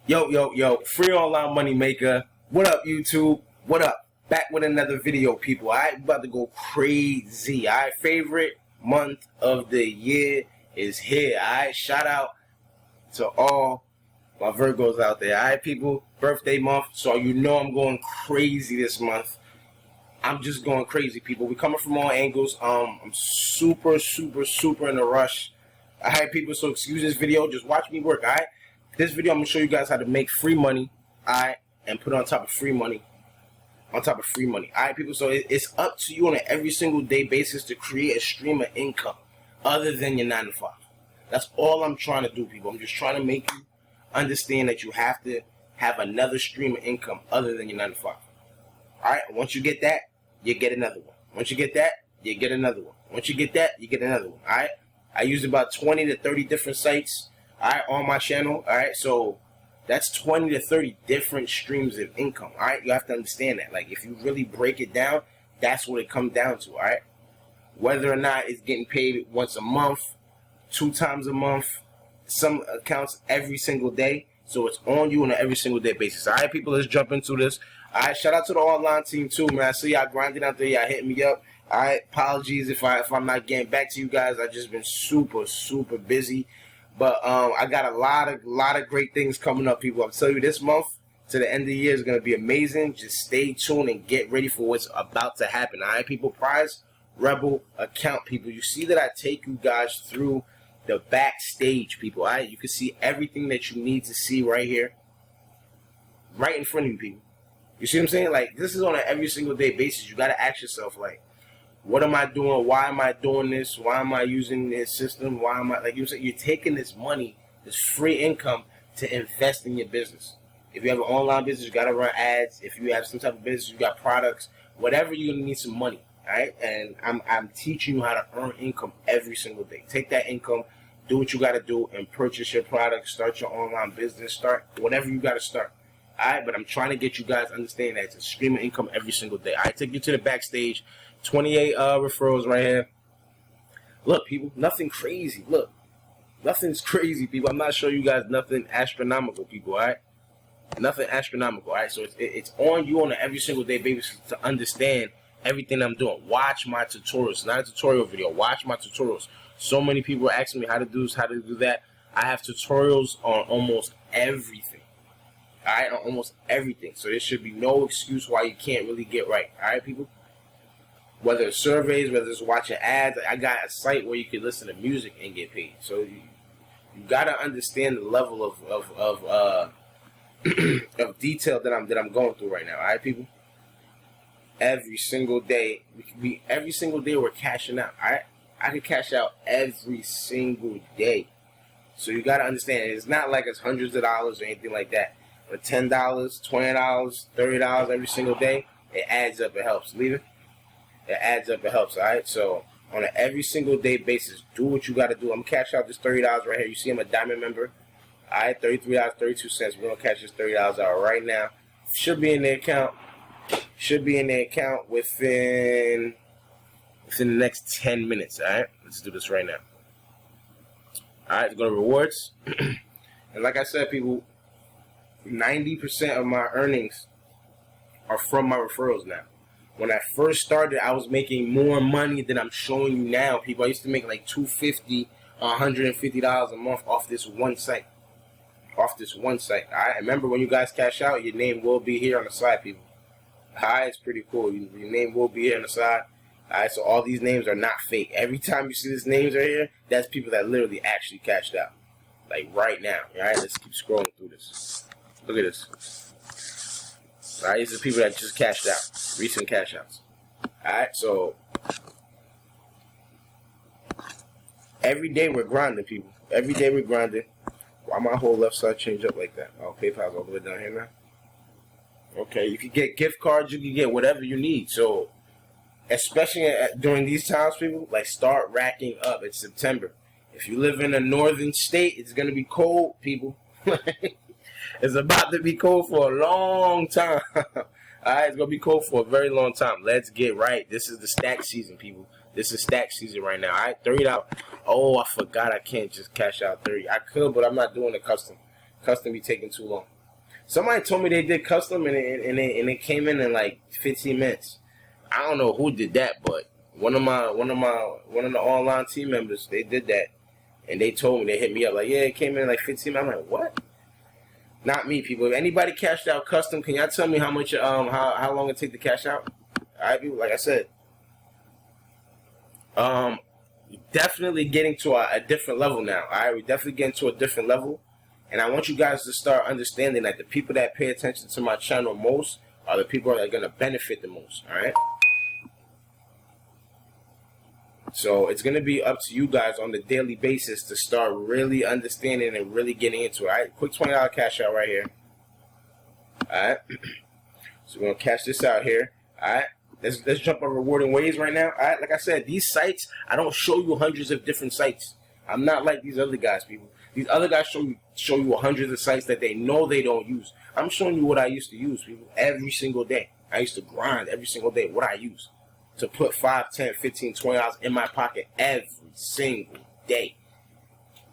Yo, free online money maker. What up, YouTube? What up? Back with another video, people. Alright, about to go crazy. Alright, favorite month of the year is here. Alright, shout out to all my Virgos out there. Alright, people, birthday month. So you know I'm going crazy this month. I'm just going crazy, people. We're coming from all angles. I'm super in a rush. Alright, people, so excuse this video. Just watch me work, alright? This video, I'm going to show you guys how to make free money, alright, and put it on top of free money. Alright, people, so it's up to you on an every single day basis to create a stream of income other than your 9 to 5. That's all I'm trying to do, people. I'm just trying to make you understand that you have to have another stream of income other than your 9 to 5. Alright, once you get that, you get another one. Once you get that, you get another one. Once you get that, you get another one. Alright, I use about 20 to 30 different sites, alright, on my channel. Alright, so that's 20 to 30 different streams of income. Alright, you have to understand that. Like, if you really break it down, that's what it comes down to. Alright, whether or not it's getting paid once a month, 2 times a month, some accounts every single day. So it's on you on an every single day basis. Alright, people, let's jump into this. Alright, shout out to the online team too, man. I see y'all grinding out there, y'all hitting me up. Alright, apologies if I'm not getting back to you guys. I've just been super busy. But I got a lot of great things coming up, people. I'm telling you, this month to the end of the year is gonna be amazing. Just stay tuned and get ready for what's about to happen. Alright, people, Prize Rebel account, people. You see that I take you guys through the backstage, people. Alright, you can see everything that you need to see right here, right in front of you, people. You see what I'm saying? Like, this is on an every single day basis. You gotta ask yourself, like, what am I doing? Why am I doing this? Why am I using this system? Why am I, like you said, you're taking this money, this free income, to invest in your business. If you have an online business, you gotta run ads. If you have some type of business, you got products, whatever, you're gonna need some money. Alright? And I'm teaching you how to earn income every single day. Take that income, do what you gotta do, and purchase your products, start your online business, start whatever you gotta start. Alright, but I'm trying to get you guys to understand that it's a stream of income every single day. Alright, take you to the backstage. 28 referrals right here. Look, people, nothing crazy. Look, nothing's crazy, people. I'm not showing you guys nothing astronomical, people. Alright, nothing astronomical. Alright, so it's on you on an every single day basis to understand everything I'm doing. Watch my tutorials. Not a tutorial video. Watch my tutorials. So many people are asking me how to do this, how to do that. I have tutorials on almost everything. Alright, on almost everything. So there should be no excuse why you can't really get right. Alright, people? Whether it's surveys, whether it's watching ads, I got a site where you can listen to music and get paid. So you gotta understand the level of detail that I'm going through right now. Alright, people? Every single day, every single day we're cashing out. Alright? I can cash out every single day. So you gotta understand, it's not like it's hundreds of dollars or anything like that. But $10, $20, $30 every single day, it adds up, it helps. Leave it? It adds up, it helps, alright? So, on an every single day basis, do what you gotta do. I'm gonna cash out this $30 right here. You see I'm a diamond member. Alright, $33.32. We're gonna cash this $30 out right now. Should be in the account. Should be in the account within the next 10 minutes, alright? Let's do this right now. Alright, let's go to rewards. And like I said, people, 90% of my earnings are from my referrals now. When I first started, I was making more money than I'm showing you now. People, I used to make like $250, $150 a month off this one site. Alright, remember, when you guys cash out, your name will be here on the side, people. Alright, it's pretty cool. Your name will be here on the side. Alright, so all these names are not fake. Every time you see these names right here, that's people that literally actually cashed out. Like right now. Alright, let's keep scrolling through this. Look at this. Alright, these are people that just cashed out. Recent cash outs. Alright, so every day we're grinding, people. Every day we're grinding. Why my whole left side change up like that? Oh, PayPal's all the way down here now. Okay, you can get gift cards, you can get whatever you need. So, especially during these times, people, like, start racking up. It's September. If you live in a northern state, it's going to be cold, people. It's about to be cold for a long time. Alright, it's going to be cold for a very long time. Let's get right. This is the stack season, people. This is stack season right now. Alright, $30. Oh, I forgot I can't just cash out 30. I could, but I'm not doing the custom. Custom be taking too long. Somebody told me they did custom and it came in like 15 minutes. I don't know who did that, but one of the online team members, they did that, and they told me, they hit me up like, yeah, it came in like 15 minutes. I'm like, what? Not me, people. If anybody cashed out custom, can y'all tell me how much how long it take to cash out? All right, people. Like I said, definitely getting to a different level now. All right, we're definitely getting to a different level. And I want you guys to start understanding that the people that pay attention to my channel most are the people that are going to benefit the most, all right? So it's going to be up to you guys on the daily basis to start really understanding and really getting into it, all right? Quick $20 cash out right here, all right? So we're going to cash this out here, all right? Let's jump on rewarding ways right now, all right? Like I said, these sites, I don't show you hundreds of different sites. I'm not like these other guys, people. These other guys show you hundreds of sites that they know they don't use. I'm showing you what I used to use, people, every single day. I used to grind every single day what I use to put $5, $10, $15, $20 in my pocket every single day.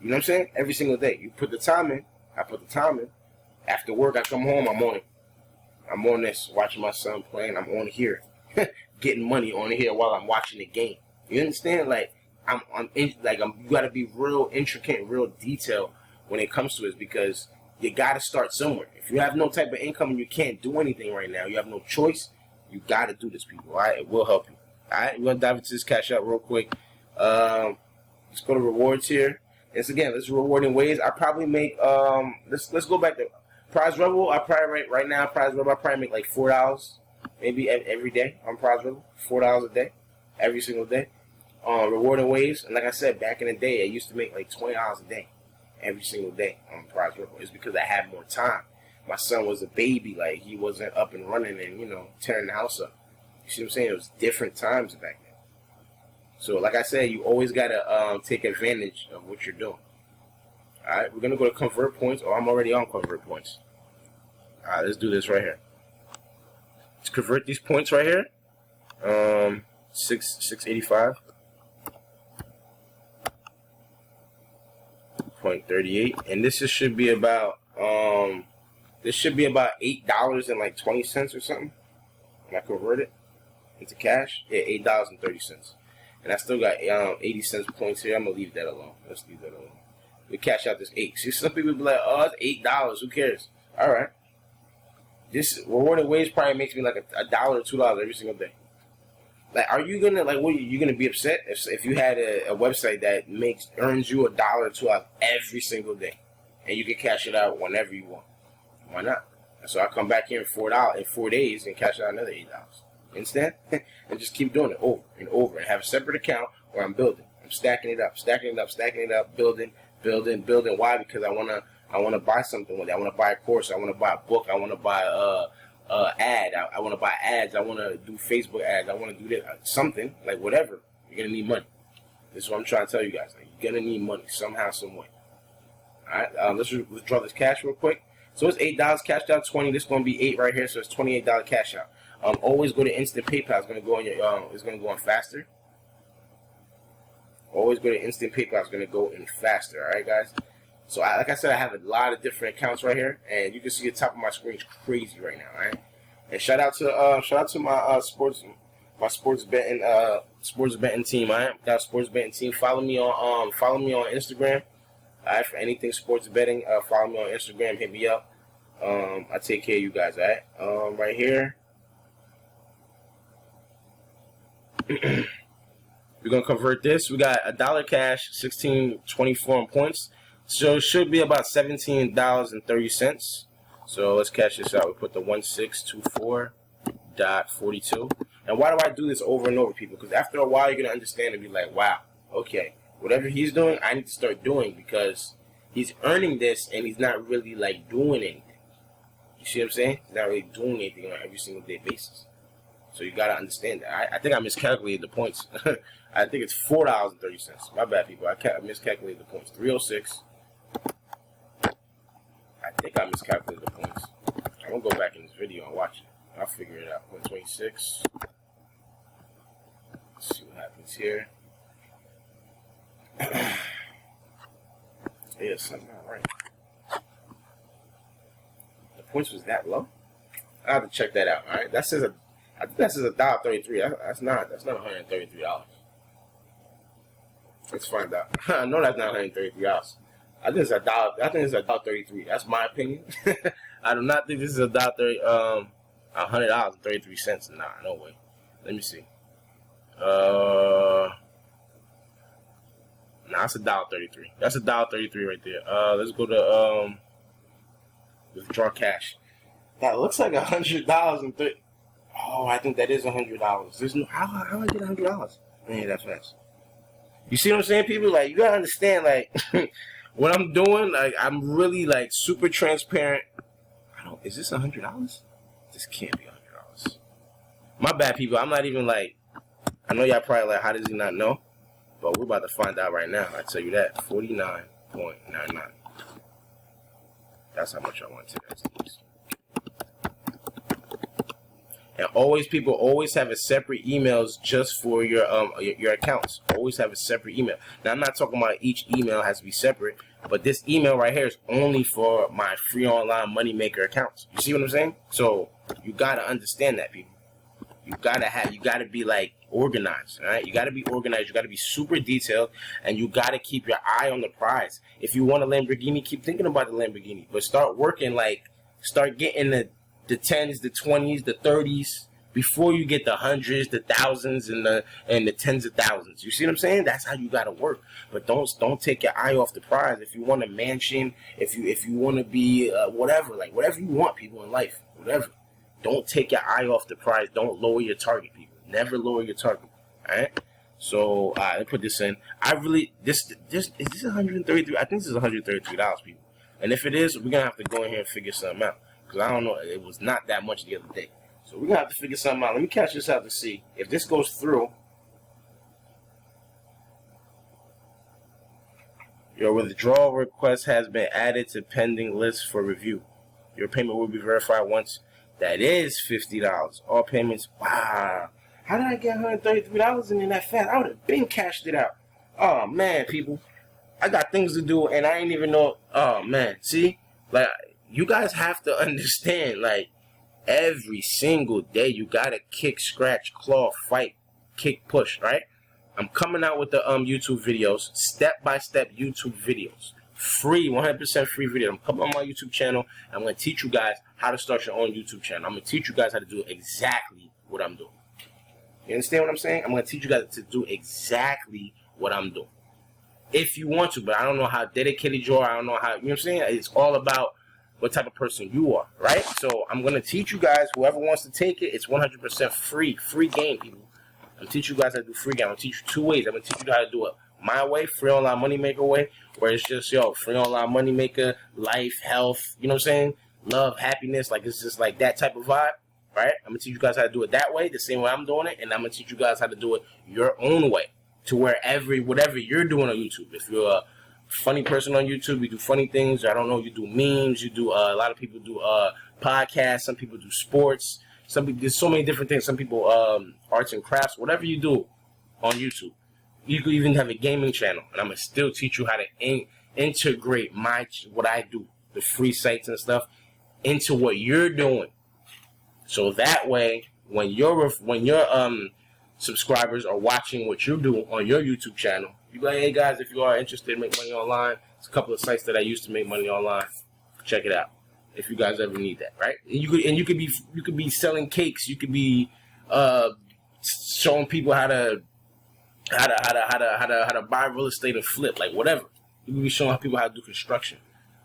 You know what I'm saying? Every single day. You put the time in. I put the time in. After work, I come home, I'm on it. I'm on this, watching my son playing. I'm on here. Getting money on here while I'm watching the game. You understand? Like, you gotta be real intricate, real detailed when it comes to it, because you gotta start somewhere. If you have no type of income and you can't do anything right now, you have no choice. You gotta do this, people. All right, it will help you. All right, we're gonna dive into this cash out real quick. Let's go to rewards here. It's again, let's rewarding ways. I probably make let's go back to Prize Rebel. I probably right now Prize Rebel. I probably make like $4 maybe every day on Prize Rebel. $4 a day, every single day. Rewarding ways, and like I said, back in the day, I used to make like $20 a day, every single day on Prize Rebel. It's because I had more time. My son was a baby, like he wasn't up and running and tearing the house up. You see what I'm saying? It was different times back then. So like I said, you always gotta take advantage of what you're doing. All right, we're gonna go to convert points. Oh, I'm already on convert points. All right, let's do this right here. Let's convert these points right here. 685. 0.38, and this should be about $8 and like 20 cents or something. When I convert it into cash, yeah, $8.30, and I still got 80 cents points here. I'm gonna leave that alone. Let's leave that alone. We cash out this 8. See, some people be like, "Oh, it's $8. Who cares?" All right. This rewarding wage probably makes me like $1 or $2 every single day. Like, are you gonna what? You gonna be upset if you had a website that earns you $1 or $2 every single day, and you can cash it out whenever you want? Why not? So I come back here in $4 days and cash out another $8. Understand? And just keep doing it over and over, and have a separate account where I'm building. I'm stacking it up, building. Why? Because I wanna buy something one day. I wanna buy a course. I wanna buy a book. I wanna buy ad. I want to buy ads. I want to do Facebook ads. I want to do this, something like whatever. You're gonna need money. This is what I'm trying to tell you guys. Like, you're gonna need money somehow, some way. All right. Let's draw this cash real quick. So it's $8 cashed out 20. This is gonna be 8 right here. So it's $28 cash out. Always go to instant PayPal. It's gonna go on your. It's gonna go on faster. Always go to instant PayPal. It's gonna go in faster. All right, guys. So, like I said, I have a lot of different accounts right here, and you can see the top of my screen is crazy right now, all right? And shout out to my sports betting team, all right? Got a sports betting team. Follow me on Instagram, all right? For anything sports betting, follow me on Instagram. Hit me up. I take care of you guys, all right? Right here. We're gonna convert this. We got $1 cash, 16.24 in points. So it should be about $17.30. So let's cash this out. We put the 1624.42. And why do I do this over and over, people? Because after a while, you're going to understand and be like, wow, okay, whatever he's doing, I need to start doing, because he's earning this and he's not really like doing anything. You see what I'm saying? He's not really doing anything on every single day basis. So you got to understand that. I think I miscalculated the points. I think it's $4.30. My bad, people. I miscalculated the points. 306. I think I miscalculated the points. I'm going to go back in this video and watch it. I'll figure it out. 126. Let's see what happens here. Yeah, something not right. The points was that low. I have to check that out. All right, that says I think that says $1.33. That's not $133. Let's find out. I know that's not $133. I think it's $1. I think it's $1.33. That's my opinion. I do not think this is $1.30. $100.33. Nah, no way. Let me see. Nah, it's $1.33. That's $1.33 right there. Let's go to withdraw cash. That looks like $100 Oh, I think that is $100. There's no how I get $100. Man, that's fast. You see what I'm saying, people? Like, you gotta understand, like, what I'm doing. Like, I'm really like super transparent. Is this $100? This can't be $100. My bad, people. I'm not even like. I know y'all probably like, how does he not know? But we're about to find out right now. I tell you that. 49.99. That's how much I want to take. And always, people always have a separate emails just for your accounts. Always have a separate email. Now, I'm not talking about each email has to be separate, but this email right here is only for my free online moneymaker accounts. You see what I'm saying? So you gotta understand that, people. You gotta be like organized, all right? You gotta be organized. You gotta be super detailed, and you gotta keep your eye on the prize. If you want a Lamborghini, keep thinking about the Lamborghini, but start working start getting the 10s, the 20s, the 30s before you get the hundreds, the thousands, and the tens of thousands. You see what I'm saying? That's how you gotta work. But don't take your eye off the prize. If you want a mansion, if you want to be whatever you want, people in life, whatever. Don't take your eye off the prize. Don't lower your target, people. Never lower your target. All right. So let me put this in. This is this 133. I think this is $133, people. And if it is, we're gonna have to go in here and figure something out. Because I don't know, it was not that much the other day. So we're going to have to figure something out. Let me catch this out to see. If this goes through, your withdrawal request has been added to pending list for review. Your payment will be verified once. That is $50. All payments, wow. How did I get $133 in that fast? I would have been cashed it out. Oh, man, people. I got things to do, and I ain't even know. Oh, man. See? Like, you guys have to understand, like, every single day you gotta kick, scratch, claw, fight, kick, push, right? I'm coming out with the YouTube videos, step-by-step YouTube videos. Free, 100% free video. I'm coming on my YouTube channel. I'm gonna teach you guys how to start your own YouTube channel. I'm gonna teach you guys how to do exactly what I'm doing. You understand what I'm saying? I'm gonna teach you guys to do exactly what I'm doing. If you want to, but I don't know how dedicated you are. I don't know how, you know what I'm saying? It's all about what type of person you are, right? So I'm going to teach you guys, whoever wants to take it, it's 100% free game, people. I'm going to teach you guys how to do free game. I'm going to teach you 2 ways. I'm going to teach you how to do it my way, free online moneymaker way, where it's just, free online moneymaker, life, health, you know what I'm saying? Love, happiness, like it's just like that type of vibe, right? I'm going to teach you guys how to do it that way, the same way I'm doing it, and I'm going to teach you guys how to do it your own way, to where whatever you're doing on YouTube, if you're a funny person on YouTube, you do funny things. I don't know, you do memes, you do a lot of people do podcasts, some people do sports, some people, there's so many different things. Some people arts and crafts, whatever you do on YouTube. You could even have a gaming channel, and I'm gonna still teach you how to integrate what I do, the free sites and stuff, into what you're doing. So that way, when your subscribers are watching what you do on your YouTube channel, you go, hey guys, if you are interested in making money online, there's a couple of sites that I use to make money online. Check it out. If you guys ever need that, right? And you could be selling cakes. You could be showing people how to buy real estate and flip, like whatever. You could be showing people how to do construction.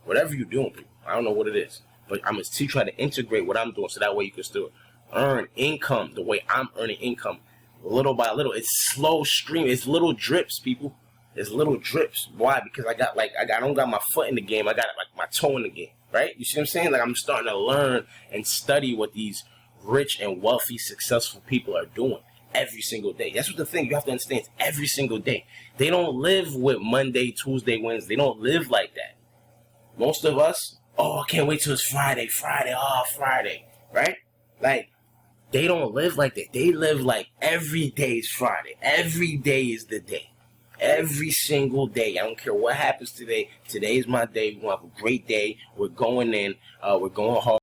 Whatever you're doing, people. I don't know what it is, but I'm gonna teach you how to integrate what I'm doing, so that way you can still earn income the way I'm earning income. Little by little. It's slow stream. It's little drips, people. It's little drips. Why? Because I don't got my foot in the game. I got like my toe in the game, right? You see what I'm saying? Like, I'm starting to learn and study what these rich and wealthy, successful people are doing every single day. That's what the thing you have to understand. It's every single day. They don't live with Monday, Tuesday, Wednesday. They don't live like that. Most of us, I can't wait till it's Friday, right? Like, they don't live like that. They live like every day is Friday. Every day is the day. Every single day. I don't care what happens today. Today is my day. We're going to have a great day. We're going in. We're going hard.